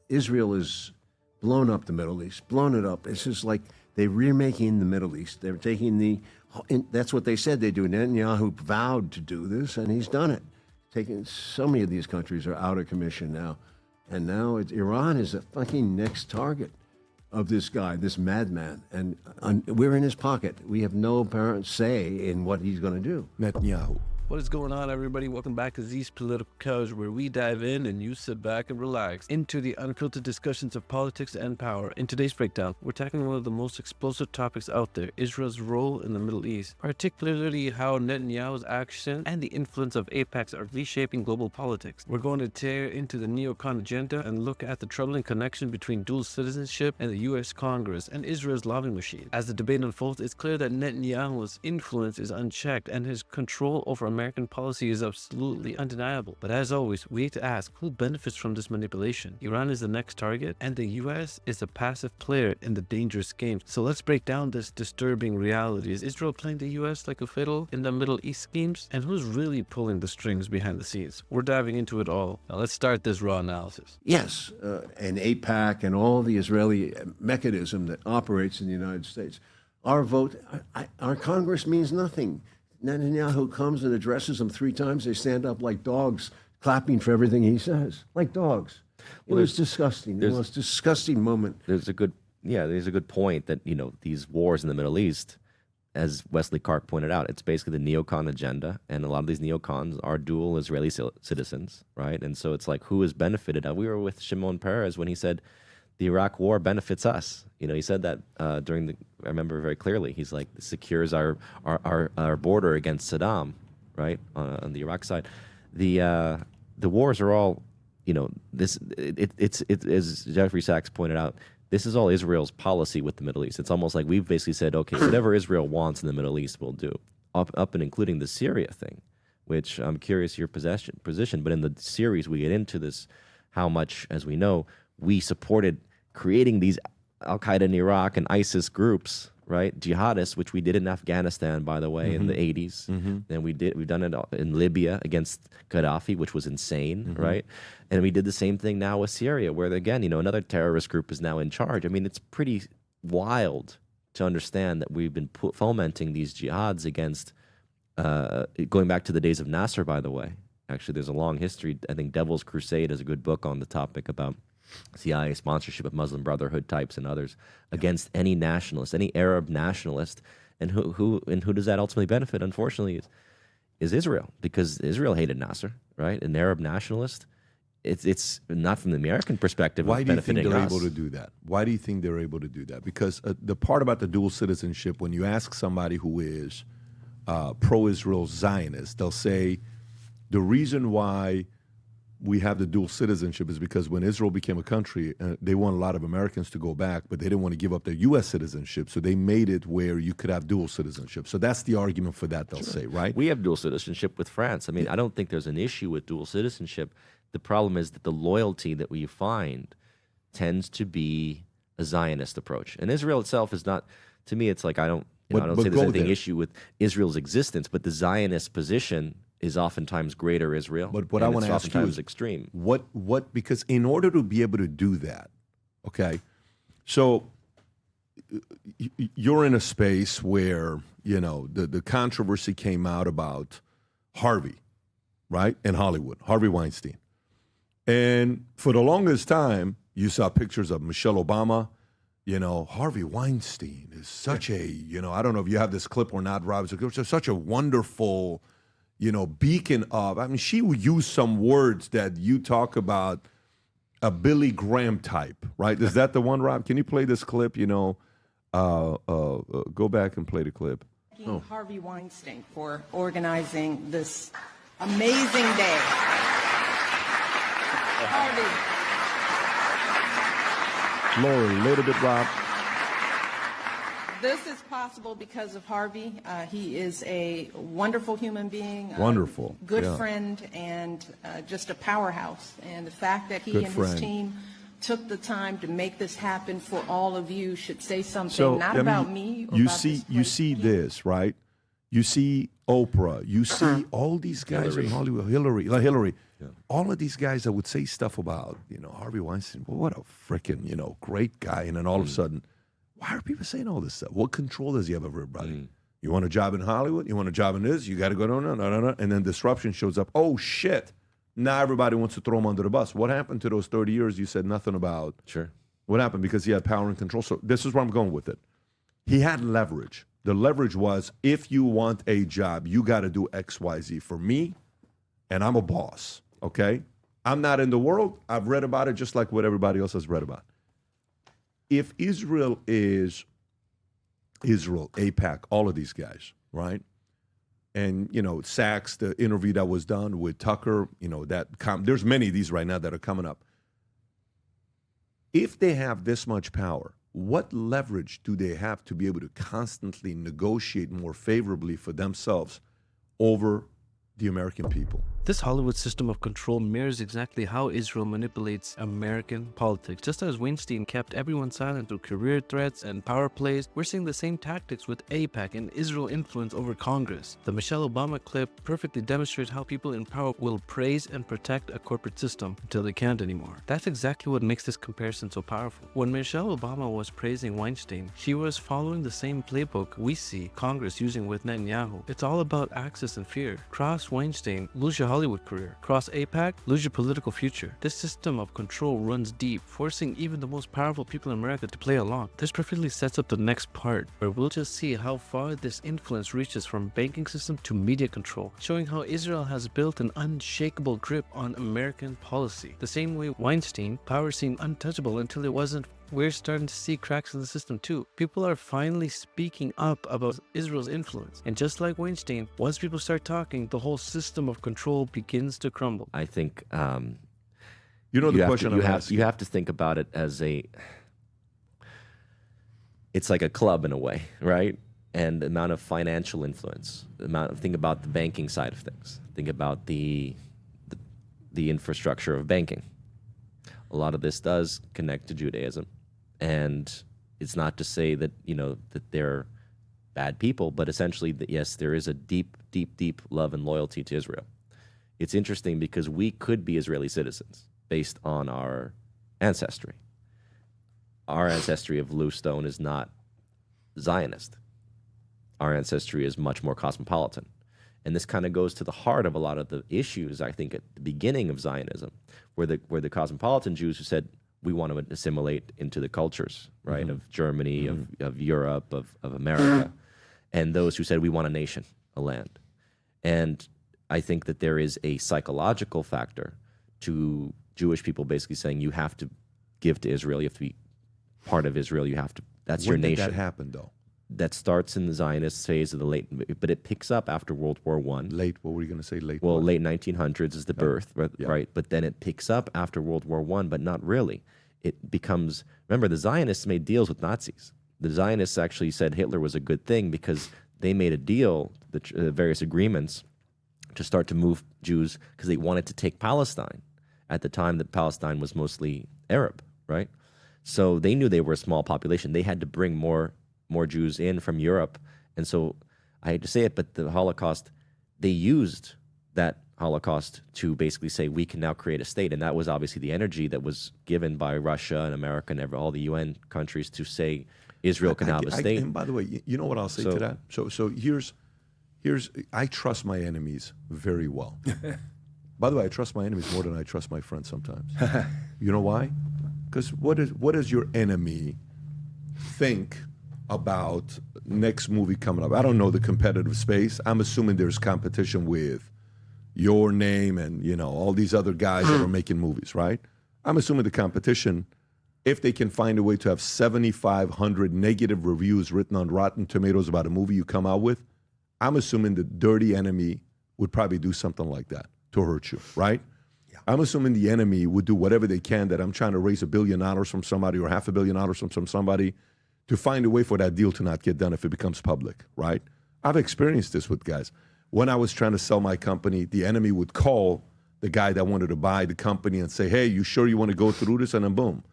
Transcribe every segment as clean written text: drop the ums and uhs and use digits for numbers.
Israel has blown up the Middle East, blown it up. It's just like they're remaking the Middle East. They're taking that's what they said they do. Netanyahu vowed to do this, and he's done it. So many of these countries are out of commission now. And now Iran is the fucking next target of this guy, this madman. And we're in his pocket. We have no apparent say in what he's going to do. Netanyahu. What is going on, everybody? Welcome back to Z's Political Couch, where we dive in and you sit back and relax into the unfiltered discussions of politics and power. In today's breakdown, we're tackling one of the most explosive topics out there, Israel's role in the Middle East, particularly how Netanyahu's action and the influence of AIPAC are reshaping global politics. We're going to tear into the neocon agenda and look at the troubling connection between dual citizenship and the U.S. Congress and Israel's lobbying machine. As the debate unfolds, it's clear that Netanyahu's influence is unchecked and his control over American policy is absolutely undeniable. But as always, we need to ask, who benefits from this manipulation? Iran is the next target, and the U.S. is a passive player in the dangerous game. So let's break down this disturbing reality. Is Israel playing the U.S. like a fiddle in the Middle East schemes? And who's really pulling the strings behind the scenes? We're diving into it all. Now let's start this raw analysis. Yes, and AIPAC and all the Israeli mechanism that operates in the United States. Our vote, our Congress means nothing. Netanyahu comes and addresses them 3 times. They stand up like dogs, clapping for everything he says, like dogs. It was disgusting. The most disgusting moment. There's a good point that, these wars in the Middle East, as Wesley Clark pointed out, it's basically the neocon agenda, and a lot of these neocons are dual Israeli citizens, right? And so it's like, who has benefited? We were with Shimon Peres when he said, the Iraq war benefits us. He said that I remember very clearly. He's like, it secures our border against Saddam, right, on the Iraq side. The wars are all, it's as Jeffrey Sachs pointed out, this is all Israel's policy with the Middle East. It's almost like we've basically said, okay, whatever Israel wants in the Middle East, we'll do, up and including the Syria thing, which I'm curious your position. But in the series, we get into this, how much, as we know, we supported creating these Al-Qaeda in Iraq and ISIS groups, right? Jihadists, which we did in Afghanistan, by the way, in the 80s. And we've done it in Libya against Gaddafi, which was insane, right? And we did the same thing now with Syria, where, again, another terrorist group is now in charge. I mean, it's pretty wild to understand that we've been fomenting these jihads against, going back to the days of Nasser, by the way. Actually, there's a long history. I think Devil's Crusade is a good book on the topic about CIA sponsorship of Muslim Brotherhood types and others against any nationalist, any Arab nationalist, and who does that ultimately benefit? Unfortunately, is Israel, because Israel hated Nasser, right? An Arab nationalist. It's not from the American perspective. Why do you think they're us. able to do that? Why do you think they're able to do that? Because the part about the dual citizenship, when you ask somebody who is pro-Israel Zionist, they'll say the reason why we have the dual citizenship is because when Israel became a country, they want a lot of Americans to go back, but they didn't want to give up their U.S. citizenship, so they made it where you could have dual citizenship. So that's the argument for that, they'll say, right? We have dual citizenship with France. I mean, I don't think there's an issue with dual citizenship. The problem is that the loyalty that we find tends to be a Zionist approach. And Israel itself is not, to me, it's like I don't say there's anything issue with Israel's existence, but the Zionist position is oftentimes greater Israel. But what I want to ask you is extreme. What? Because in order to be able to do that, okay, so you're in a space where the controversy came out about Harvey, right, in Hollywood, Harvey Weinstein, and for the longest time you saw pictures of Michelle Obama. Harvey Weinstein is such a I don't know if you have this clip or not, Rob. It's such a wonderful beacon of, I mean, she would use some words that you talk about a Billy Graham type, right? Is that the one, Rob? Can you play this clip? Go back and play the clip. Harvey Weinstein for organizing this amazing day. Harvey. Lower a little bit, Rob. This is possible because of Harvey. He is a wonderful human being, wonderful, good friend, and just a powerhouse. And the fact that he and his team took the time to make this happen for all of you should say something, about me. Or you see this, right? You see Oprah, you see all these guys in Hollywood, Hillary, all of these guys that would say stuff about, Harvey Weinstein. Well, what a freaking, great guy. And then all of a sudden, why are people saying all this stuff? What control does he have over everybody? You want a job in Hollywood? You want a job in this? You got to go, no. And then disruption shows up. Oh, shit. Now everybody wants to throw him under the bus. What happened to those 30 years you said nothing about? Sure. What happened? Because he had power and control. So this is where I'm going with it. He had leverage. The leverage was, if you want a job, you got to do X, Y, Z for me, and I'm a boss, okay? I'm not in the world. I've read about it just like what everybody else has read about. If Israel is Israel, AIPAC, all of these guys, right? And, Sachs, the interview that was done with Tucker, there's many of these right now that are coming up. If they have this much power, what leverage do they have to be able to constantly negotiate more favorably for themselves over the American people? This Hollywood system of control mirrors exactly how Israel manipulates American politics. Just as Weinstein kept everyone silent through career threats and power plays, we're seeing the same tactics with AIPAC and Israel influence over Congress. The Michelle Obama clip perfectly demonstrates how people in power will praise and protect a corporate system until they can't anymore. That's exactly what makes this comparison so powerful. When Michelle Obama was praising Weinstein, she was following the same playbook we see Congress using with Netanyahu. It's all about access and fear. Cross Weinstein, lose your Hollywood career. Cross AIPAC, lose your political future. This system of control runs deep, forcing even the most powerful people in America to play along. This perfectly sets up the next part, where we'll just see how far this influence reaches from banking system to media control, showing how Israel has built an unshakable grip on American policy. The same way Weinstein, power seemed untouchable until it wasn't. We're starting to see cracks in the system too. People are finally speaking up about Israel's influence. And just like Weinstein, once people start talking, the whole system of control begins to crumble. I think the question you have to think about it as it's like a club in a way, right? And the amount of financial influence, think about the banking side of things. Think about the infrastructure of banking. A lot of this does connect to Judaism. And it's not to say that, that they're bad people, but essentially, yes, there is a deep, deep, deep love and loyalty to Israel. It's interesting because we could be Israeli citizens based on our ancestry. Our ancestry of Bluestone is not Zionist. Our ancestry is much more cosmopolitan. And this kind of goes to the heart of a lot of the issues, I think, at the beginning of Zionism, where the cosmopolitan Jews who said, we want to assimilate into the cultures, right, of Germany, of Europe, of America, and those who said, we want a nation, a land. And I think that there is a psychological factor to Jewish people basically saying, you have to give to Israel, you have to be part of Israel, that's your nation. When did that happen, though? That starts in the Zionist phase of but it picks up after World War I. Late, what were you going to say? Late? Well, late 1900s is the birth, right? But then it picks up after World War I, but not really. It becomes, remember, the Zionists made deals with Nazis. The Zionists actually said Hitler was a good thing because they made a deal, the various agreements, to start to move Jews because they wanted to take Palestine. At the time that Palestine was mostly Arab, right? So they knew they were a small population. They had to bring more Jews in from Europe. And so I hate to say it, but the Holocaust, they used that Holocaust to basically say we can now create a state. And that was obviously the energy that was given by Russia and America and all the UN countries to say Israel can have a state. And by the way, you know what I'll say to that? So here's I trust my enemies very well. By the way, I trust my enemies more than I trust my friends sometimes. You know why? Because what does your enemy think about next movie coming up? I don't know the competitive space. I'm assuming there's competition with your name and all these other guys that are making movies, right? I'm assuming the competition, if they can find a way to have 7,500 negative reviews written on Rotten Tomatoes about a movie you come out with, I'm assuming the dirty enemy would probably do something like that to hurt you, right? Yeah. I'm assuming the enemy would do whatever they can, that I'm trying to raise $1 billion from somebody or $500 million from somebody, to find a way for that deal to not get done if it becomes public, right? I've experienced this with guys. When I was trying to sell my company, the enemy would call the guy that wanted to buy the company and say, hey, you sure you want to go through this? And then boom.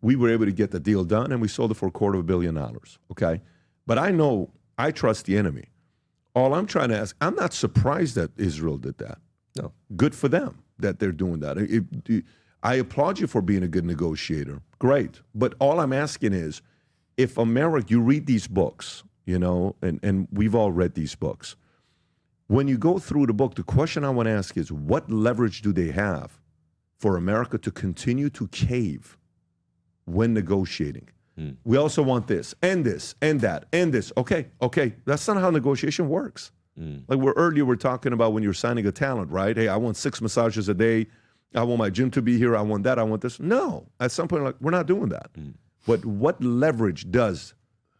We were able to get the deal done, and we sold it for $250 million, okay? But I know I trust the enemy. All I'm trying to ask, I'm not surprised that Israel did that. No. Good for them that they're doing that. I applaud you for being a good negotiator. Great. But all I'm asking is, if America, you read these books, you know, and we've all read these books. When you go through the book, the question I want to ask is, what leverage do they have for America to continue to cave when negotiating? We also want this, and that, and this. Okay. That's not how negotiation works. Like earlier we're talking about when you're signing a talent, right? Hey, I want 6 massages a day. I want my gym to be here. I want that. I want this. No, at some point, like, we're not doing that. But what leverage does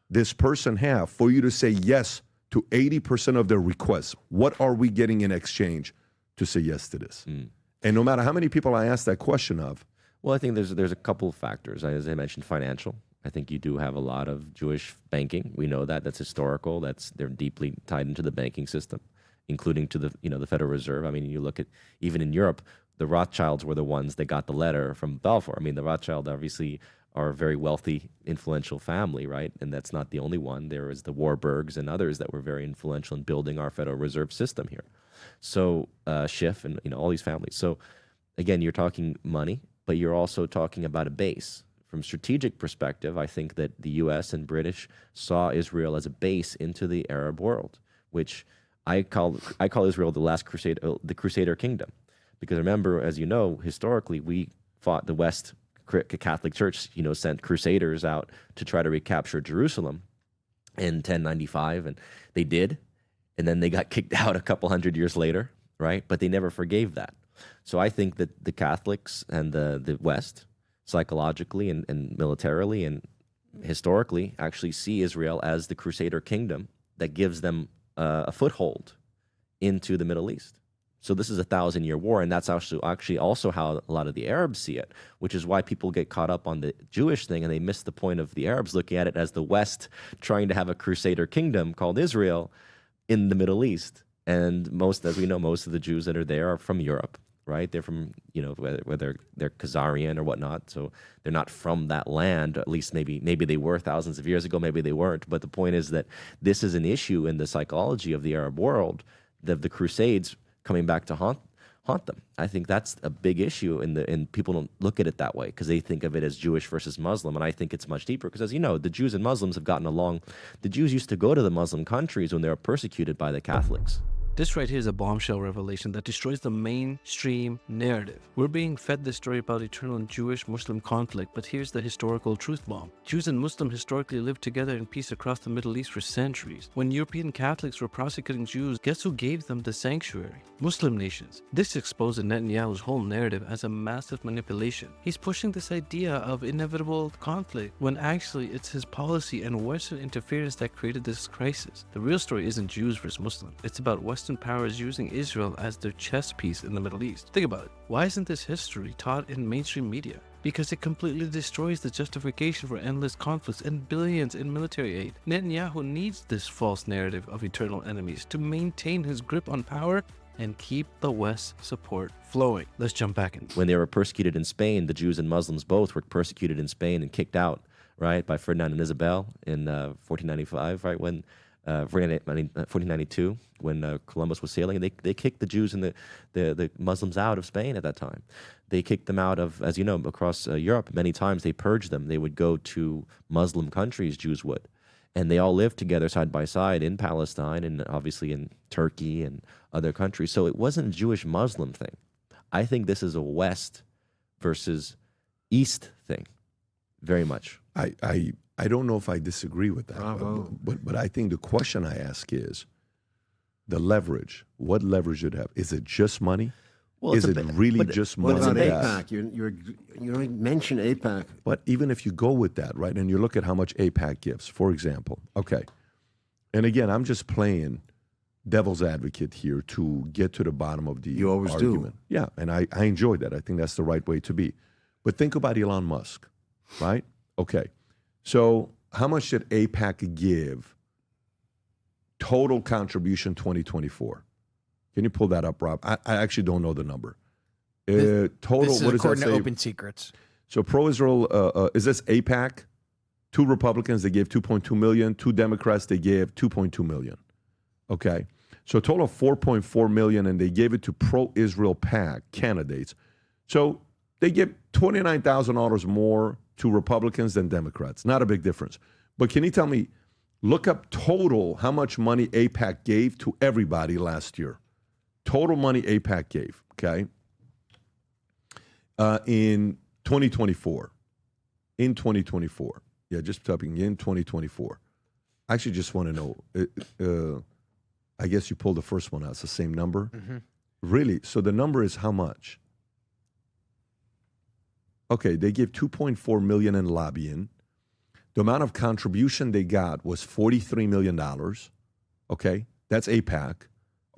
this person have for you to say yes to 80% of their requests? What are we getting in exchange to say yes to this? And no matter how many people I ask that question of. Well, I think there's a couple of factors. As I mentioned, financial. I think you do have a lot of Jewish banking. We know that. That's historical. They're deeply tied into the banking system, including to the Federal Reserve. I mean, you look at even in Europe, the Rothschilds were the ones that got the letter from Balfour. I mean, the Rothschild obviously are a very wealthy, influential family, right? And that's not the only one. There was the Warburgs and others that were very influential in building our Federal Reserve system here. So Schiff and all these families. So again, you're talking money, but you're also talking about a base. From strategic perspective, I think that the U.S. and British saw Israel as a base into the Arab world, which I call Israel the last crusade, the Crusader kingdom, because remember, as you know, historically we fought the West Catholic Church, sent crusaders out to try to recapture Jerusalem in 1095, and they did, and then they got kicked out a couple hundred years later, right? But they never forgave that. So I think that the Catholics and the West, psychologically and militarily and historically, actually see Israel as the Crusader kingdom that gives them a foothold into the Middle East. So this is a 1,000-year war, and that's actually also how a lot of the Arabs see it, which is why people get caught up on the Jewish thing, and they miss the point of the Arabs looking at it as the West trying to have a Crusader kingdom called Israel in the Middle East. And as we know, most of the Jews that are there are from Europe. Right? They're from, whether they're Khazarian or whatnot. So they're not from that land. At least maybe they were thousands of years ago. Maybe they weren't. But the point is that this is an issue in the psychology of the Arab world, the Crusades coming back to haunt them. I think that's a big issue, and people don't look at it that way because they think of it as Jewish versus Muslim. And I think it's much deeper because, as you know, the Jews and Muslims have gotten along. The Jews used to go to the Muslim countries when they were persecuted by the Catholics. This right here is a bombshell revelation that destroys the mainstream narrative. We're being fed this story about eternal Jewish-Muslim conflict, but here's the historical truth bomb. Jews and Muslims historically lived together in peace across the Middle East for centuries. When European Catholics were prosecuting Jews, guess who gave them the sanctuary? Muslim nations. This exposed Netanyahu's whole narrative as a massive manipulation. He's pushing this idea of inevitable conflict when actually it's his policy and Western interference that created this crisis. The real story isn't Jews versus Muslims. It's about Western powers using Israel as their chess piece in the Middle East. Think about it. Why isn't this history taught in mainstream media? Because it completely destroys the justification for endless conflicts and billions in military aid. Netanyahu needs this false narrative of eternal enemies to maintain his grip on power and keep the West's support flowing. Let's jump back in. When they were persecuted in Spain, the Jews and Muslims both were persecuted in Spain and kicked out, right, by Ferdinand and Isabel in 1495, right, when 1492, when Columbus was sailing, and they kicked the Jews and the Muslims out of Spain at that time. They kicked them out of, as you know, across Europe. Many times they purged them. They would go to Muslim countries, Jews would. And they all lived together side by side in Palestine and obviously in Turkey and other countries. So it wasn't a Jewish-Muslim thing. I think this is a West versus East thing, very much. I don't know if I disagree with that, but I think the question I ask is the leverage. What leverage should it have? Is it just money? Well, is it really just money? What about AIPAC? You don't mention AIPAC. But even if you go with that, right, and you look at how much AIPAC gives, for example, okay, and again, I'm just playing devil's advocate here to get to the bottom of the You always argument. do. Yeah, and I enjoy that. I think that's the right way to be. But think about Elon Musk, right? Okay. So how much did AIPAC give total contribution 2024? Can you pull that up, Rob? I actually don't know the number. Total, this is what does that according say? to Open Secrets. So pro-Israel, is this AIPAC? 2 Republicans, they gave 2.2 million. 2 Democrats, they gave 2.2 million. Okay. So a total of 4.4 million, and they gave it to pro-Israel PAC candidates. So they give $29,000 more to Republicans than Democrats. Not a big difference. But can you tell me, look up total how much money AIPAC gave to everybody last year. Total money AIPAC gave, okay? In 2024. In 2024. Yeah, just typing in 2024. I actually just want to know, I guess you pulled the first one out. It's the same number? Mm-hmm. Really? So the number is how much? Okay, they gave $2.4 million in lobbying. The amount of contribution they got was $43 million. Okay, that's AIPAC.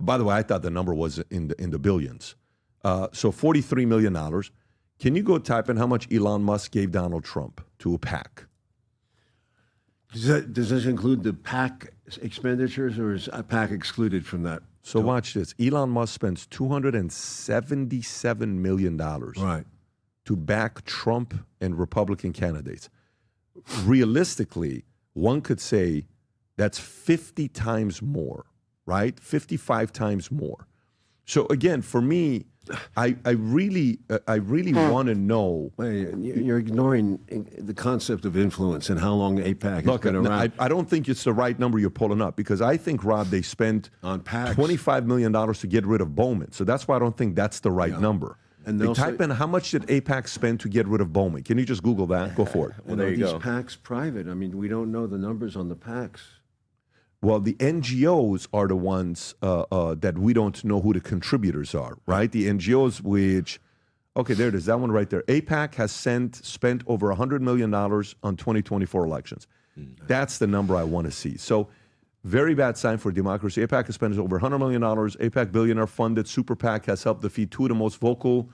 By the way, I thought the number was in the billions. So $43 million. Can you go type in how much Elon Musk gave Donald Trump to a PAC? Does this include the PAC expenditures, or is PAC excluded from that? So watch this. Elon Musk spends $277 million right. to back Trump and Republican candidates. Realistically, one could say that's 50 times more, right? 55 times more. So again, for me, I really want to know. You're ignoring the concept of influence and how long AIPAC has been around. I don't think it's the right number you're pulling up, because I think, Rob, they spent on PACs $25 million to get rid of Bowman. So that's why I don't think that's the right number. And they type in how much did AIPAC spend to get rid of Bowman. Can you just Google that? Go for it. Well, there you go. These PACs private? I mean, we don't know the numbers on the PACs. Well, the NGOs are the ones that we don't know who the contributors are, right? The NGOs which, okay, there it is, that one right there. AIPAC has spent over $100 million on 2024 elections. That's the number I want to see. So very bad sign for democracy. AIPAC has spent over $100 million. AIPAC billionaire funded Super PAC has helped defeat two of the most vocal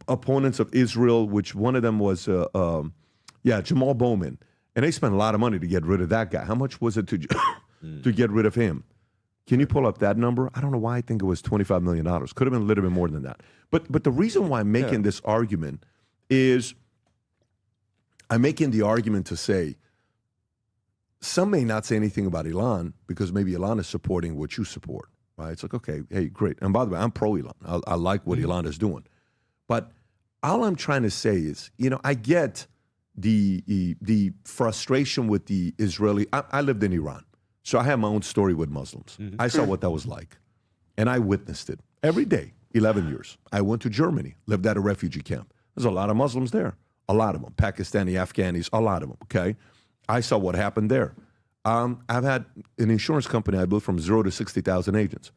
opponents of Israel, which one of them was, Jamal Bowman. And they spent a lot of money to get rid of that guy. How much was it to get rid of him? Can you pull up that number? I don't know why I think it was $25 million. Could have been a little bit more than that. But the reason why I'm making this argument is I'm making the argument to say some may not say anything about Elon because maybe Elon is supporting what you support, right? It's like, okay, hey, great. And by the way, I'm pro-Elon. I like what Elon is doing. But all I'm trying to say is, I get the frustration with the Israeli. I lived in Iran. So I have my own story with Muslims. Mm-hmm. I saw what that was like. And I witnessed it every day, 11 years. I went to Germany, lived at a refugee camp. There's a lot of Muslims there, a lot of them, Pakistani, Afghanis, a lot of them, okay? I saw what happened there. I've had an insurance company I built from 0 to 60,000 agents.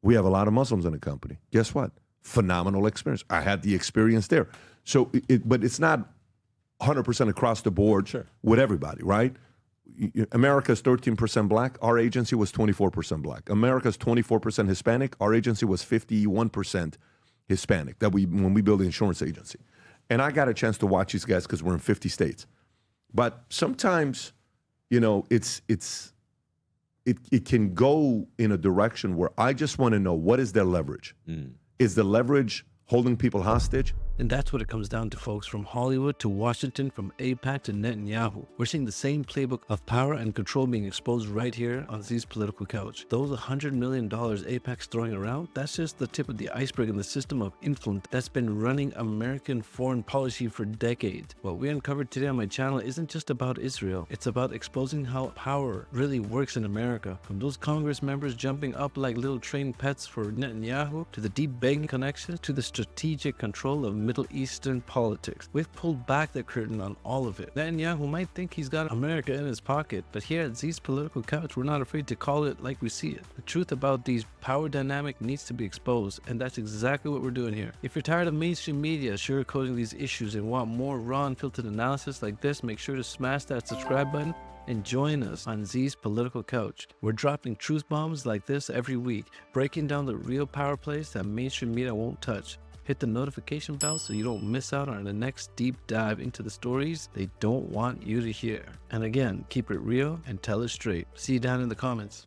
We have a lot of Muslims in the company. Guess what? Phenomenal experience. I had the experience there. So, but it's not 100% across the board with everybody, right? America's 13% black. Our agency was 24% black. America's 24% Hispanic. Our agency was 51% Hispanic. When we built the insurance agency, and I got a chance to watch these guys because we're in 50 states. But sometimes, it can go in a direction where I just want to know, what is their leverage? Is the leverage holding people hostage? And that's what it comes down to, folks. From Hollywood to Washington, from AIPAC to Netanyahu, we're seeing the same playbook of power and control being exposed right here on Z's Political Couch. Those $100 million AIPAC's throwing around, that's just the tip of the iceberg in the system of influence that's been running American foreign policy for decades. What we uncovered today on my channel isn't just about Israel. It's about exposing how power really works in America. From those Congress members jumping up like little trained pets for Netanyahu, to the deep banking connections, to the strategic control of Middle Eastern politics. We've pulled back the curtain on all of it. Netanyahu might think he's got America in his pocket, but here at Z's Political Couch, we're not afraid to call it like we see it. The truth about these power dynamic needs to be exposed, and that's exactly what we're doing here. If you're tired of mainstream media sugarcoating these issues and want more raw and filtered analysis like this, make sure to smash that subscribe button and join us on Z's Political Couch. We're dropping truth bombs like this every week, breaking down the real power plays that mainstream media won't touch. Hit the notification bell so you don't miss out on the next deep dive into the stories they don't want you to hear. And again, keep it real and tell it straight. See you down in the comments.